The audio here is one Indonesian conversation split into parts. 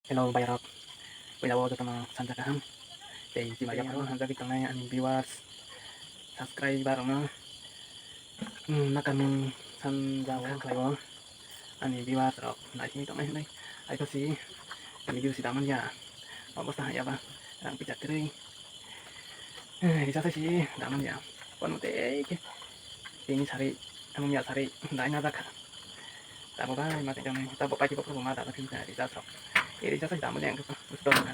Hello Bayrok, Wilawo Tama Santa Kaham, Day Jimaya Pro, Hanzaki Tanay, and viewers, subscriber, Nakamin Sanjawa Klayo, and viewers of Like Me Tomay, I could see, and you see Damania, almost a Hayaba, and Pichatri. Di sa si Damania, one take, Finish Hari, Amia Sari, Dinazaka. Tabo ba, mati kami, tabo pa kita po mata tapi di sa so. Di sa Damania yang gusto na.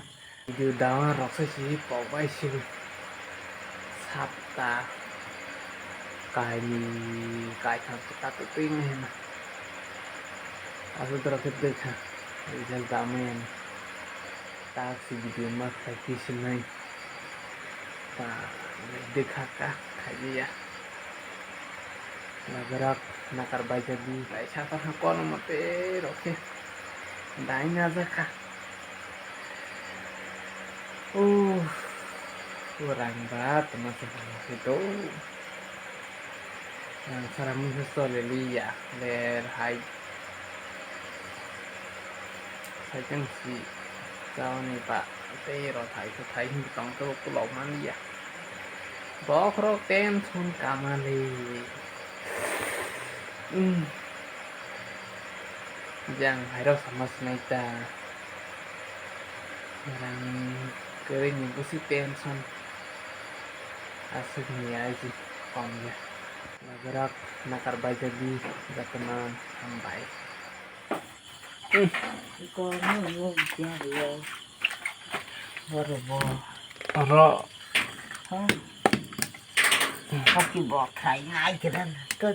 Video daw rock sa si Pawai si Sabta cái cái thằng ta tự tin này mà aku terakhir deh bisa tamen tak si video mas kayak sini tak dekat kayak ya nagarak nakar baca di kayak siapa aku nomor oke dain aja kah kurang banget masih itu sarang musuh leli ya ler hai saya kan si sao này pak rồi thấy trong tôi cũng lộn ăn đi à bỏ khổ tên thôn cà ma lì jangan harus sama semesta orang kering ibu si tension aslinya aja komnya nagarak nakar baca di gak tenang sampai con nó ngon cha rồi rồi bò oro không cái bò khai ngay cái đó cơ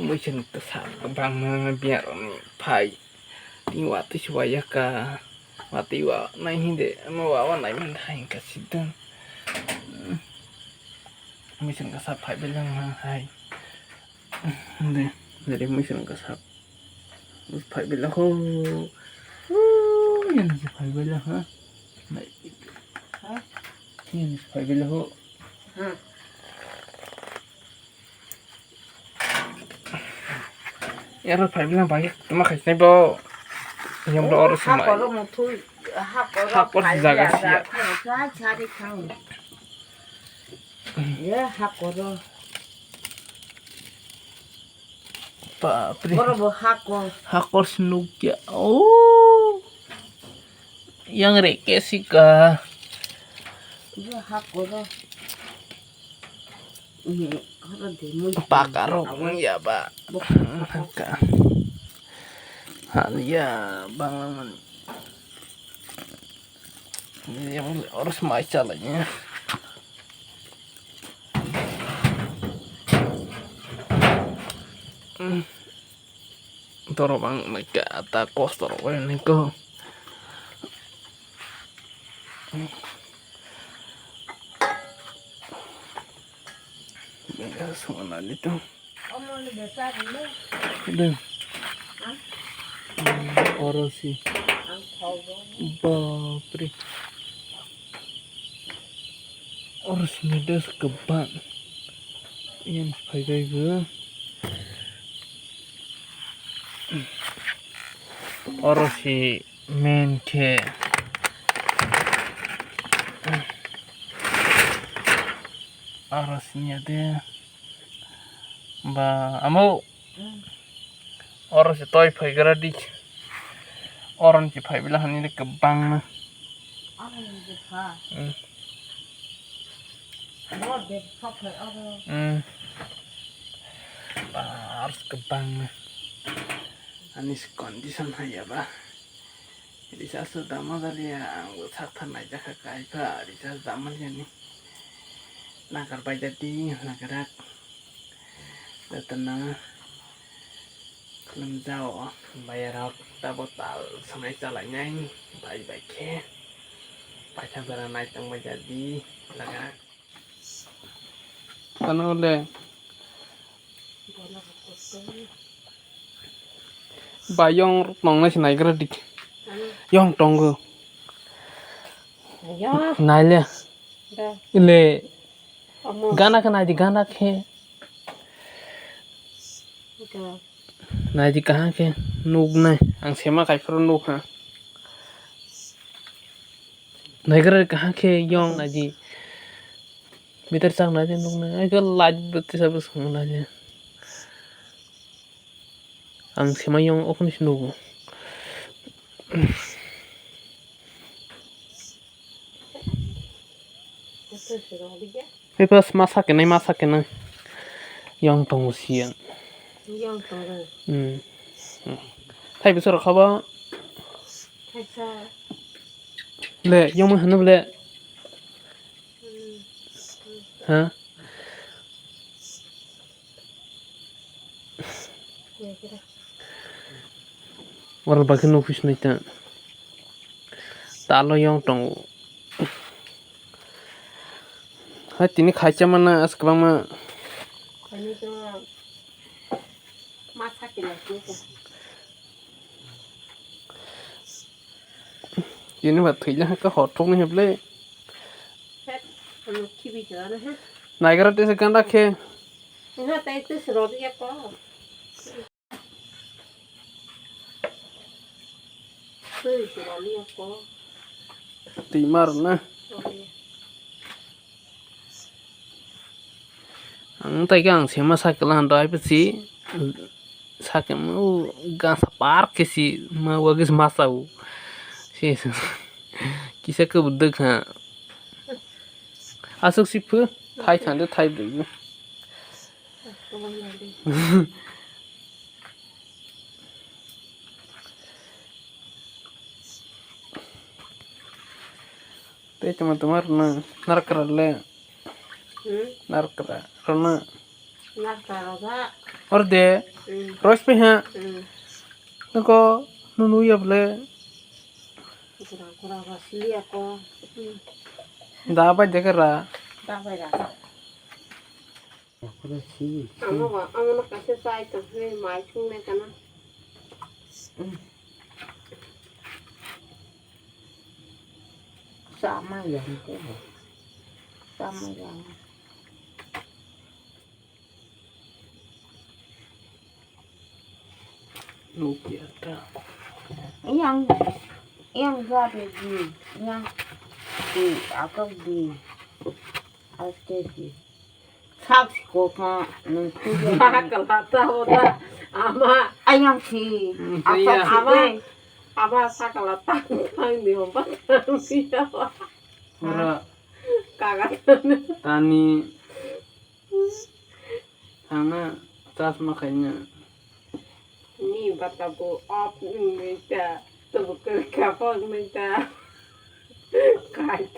mới chân tự sản bằng biar phải đi qua tới chuaya cả và đi qua này hindi mà qua này mình thành cả xịt mới chân cái sạp phải bên lăng hay đây mới chân cái sạp phải bên lăng không ini phải bên lăng hả này ini phải bên lăng ya harus phải bilang banyak cuma kasih bo yang udah orang semua kalau mau tuh hak dijaga sih ya saya cari kang ya hak kalau pak pri kalau hakor senuk ya oh yang reke sih kah ya hak kalau ini kalau demo pakar ya pak kak hal ya bangun yang harus macalnya toro bang mereka ata kostor ini kok ya semua itu Omong lu besar ini udah orang sih bapri orang medas keban yang sebagai gue orang si main ke arasnya deh ba amo orang si toy phải di orang si phải bilang ini kebang mah orang lu besar mau deh pakai orang harus kebang mah anis kondisi ya bah jadi saya sudah mau dari yang usahakan aja ke kayak di saya zamannya nih nakar baca di nagarak datang kelam jauh bayar tabotal sama calanya ini baik-baik ya pacar naik yang menjadi nagarak kan oleh bayong nongnya sinai kredit yang tonggo ya nailnya dah ile omong गाना के này thì cá kia nục này ăn xem mà cái phần nục hả này cái cá kia yong này gì bây giờ sang này thì nục này cái lạnh bớt thì sao bớt xuống này ăn xem mà yong open nục cái pas masak cái này yong tong xiên thay bây giờ là không lệ yong mà hẳn lệ hả waral bakin office này ta talo yong tong hai tini khai mana as kabang ma ini buat thầy là cái hot trong này hợp lệ này cái đó sẽ ra khe timar na ang tay kang sema sakalan dai pasi sakam ga sa park si ma wagis masau si kisa ke budak ha asuk sipu thai thande thai du te teman-teman narkaralle narkara rona और दे रोज पे हैं तो नूनू ये बोले दाबा जगह रहा sama yang itu sama yang Nokia ta yang ra về gì yang thì cái gì ở cái gì sao cô mà mình cứ kalau tahu dah ama anh yang thì ama sakala tang di hompa siapa ora kagat tani sana tas makanya ni bataku op minta tu kerja minta kait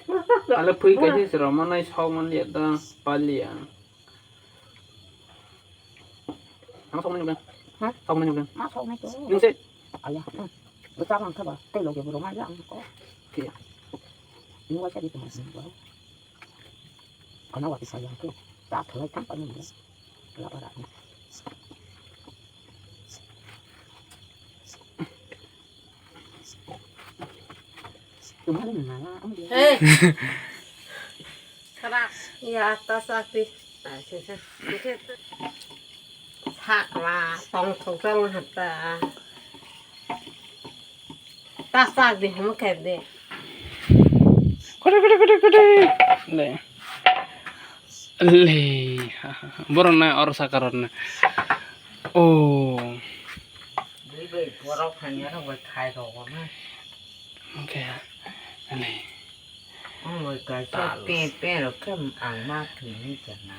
ala pui cái gì rồi mà này sau mà liệt da palia nó xong nó nhục hả xong nó nhục má sâu mấy chỗ nhưng sẽ ya bữa sau ăn thưa bà cái lỗ vừa mai ăn có kìa nhưng qua sẽ đi cùng mình còn nó vào thì sao vậy ta thử thăm bao nhiêu nữa là bao đại chúng nó lên mà ông đi Karak ya atas aktif sakla tong hatta tasak di hum kede le le boron na or sakaron na oh đi về qua đâu thành nhớ nó về khai rồi mà okay le người cái sao pe rồi cái ăn mát thì như thế nào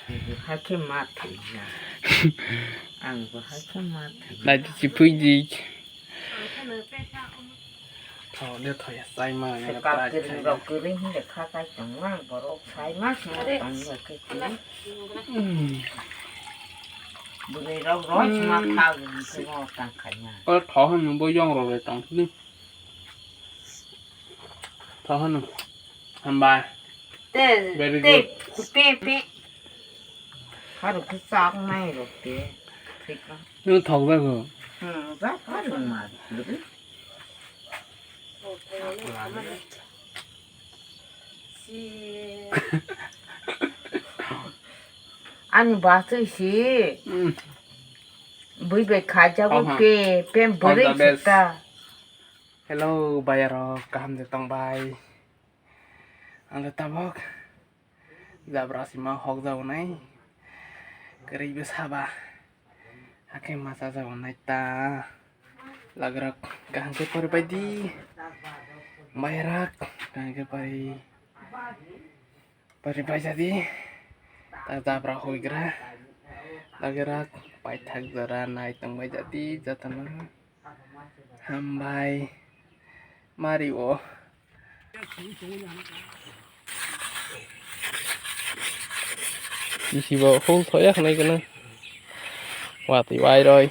thì hai cái mát thì nha ăn có hai cái mát lại chỉ pui gì thọ đưa thỏi say mà cái cặp cái đầu cái ring để khai cái chẳng mang vào đâu khai mát mà ăn rồi cái bữa nay rau rối mà khao thì cái ngon càng khảnh nha thọ hơn mình bôi giòn rồi tặng thứ thọ hơn hầm bài pe khai được cái sáng nay rồi pe thích lắm nó thọ ra rồi rất rất là mà 아니 마스시 Hmm. 뭐이베 가자고 어허. 뱀 버리 All the best. 있다. Hello, bayar kaham de tong bay. Ang tabok. Zabra si ma hok daw nay. Kari besaba. Ake masa daw nay ta. Lagrak kaham ke pari padi. Bayarak kaham ke pari. Pari pai jadi. Ta zabra hoi gra. Lagrak pai thak zara nay tong bay jadi jatana. Hambai. Mario. Chị vào hôn thôi này cái này và tỷ vai rồi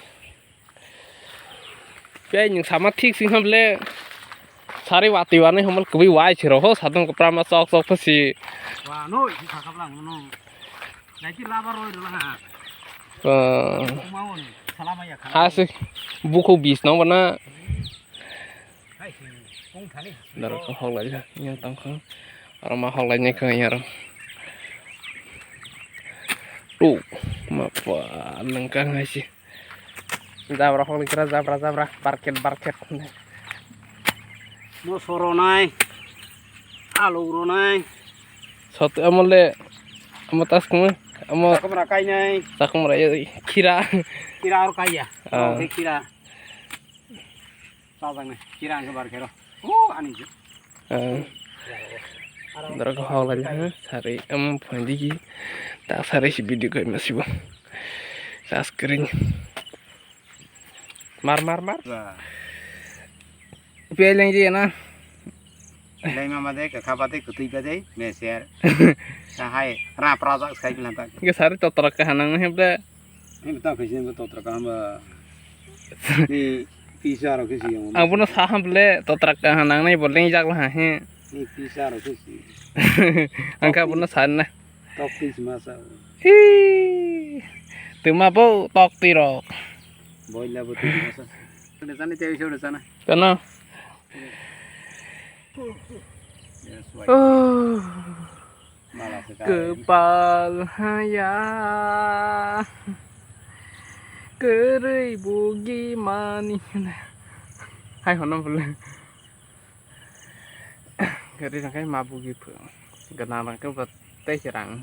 cái những sản thích sinh hợp lệ sari và tỷ này không có bị vai chỉ rồi sát đông cái mà sọc sọc phải gì Wah, no, si kakap lang, no. Jadi laba roy dulu ha. Mau nih, selama ya kan. asik buku bis nó vẫn á Hai si, kung thani. đó có học lại nhưng tăng không orang mau học lại nhanh hơn nhá tuh apa nengkang nggak sih zabra học lại kira zabra parkir No soro nai. Alu ro nai. satu amale amatas kuma ama Kakap rakai nai. sakum raya kira Kira aro kaya. Ah. Oh, kira. Sabang nih, kira ang kabar kero. Oh, ani je. Dara ko hawla ja sari am pandi ta sari si video ko masih bang sa screen mar Wah. peleng je na Lai mama dek kakapate kutui pade, meser. Sahai, ra product sekali lantak. ke sari to trak hanang hebda Ini betul kesin betul terekam. Ini pisah ro kesi yang. abuna saham ble to trak hanang nai boleng jak lah he Ini pisah ro kesi. angka abuna san na Top pis masa. hi tuma bo tok tiro Boila betul masa. Di sana cewek sudah sana. kana Ya, suai. oh Malah sekali. kepalanya kerei bugi mani hai honam boleh kerei rangkai mabu gitu kenal rangkai buat teh serang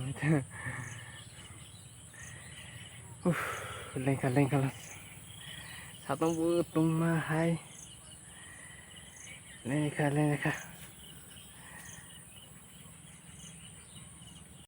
leng kalas satu butung mah hai leng kah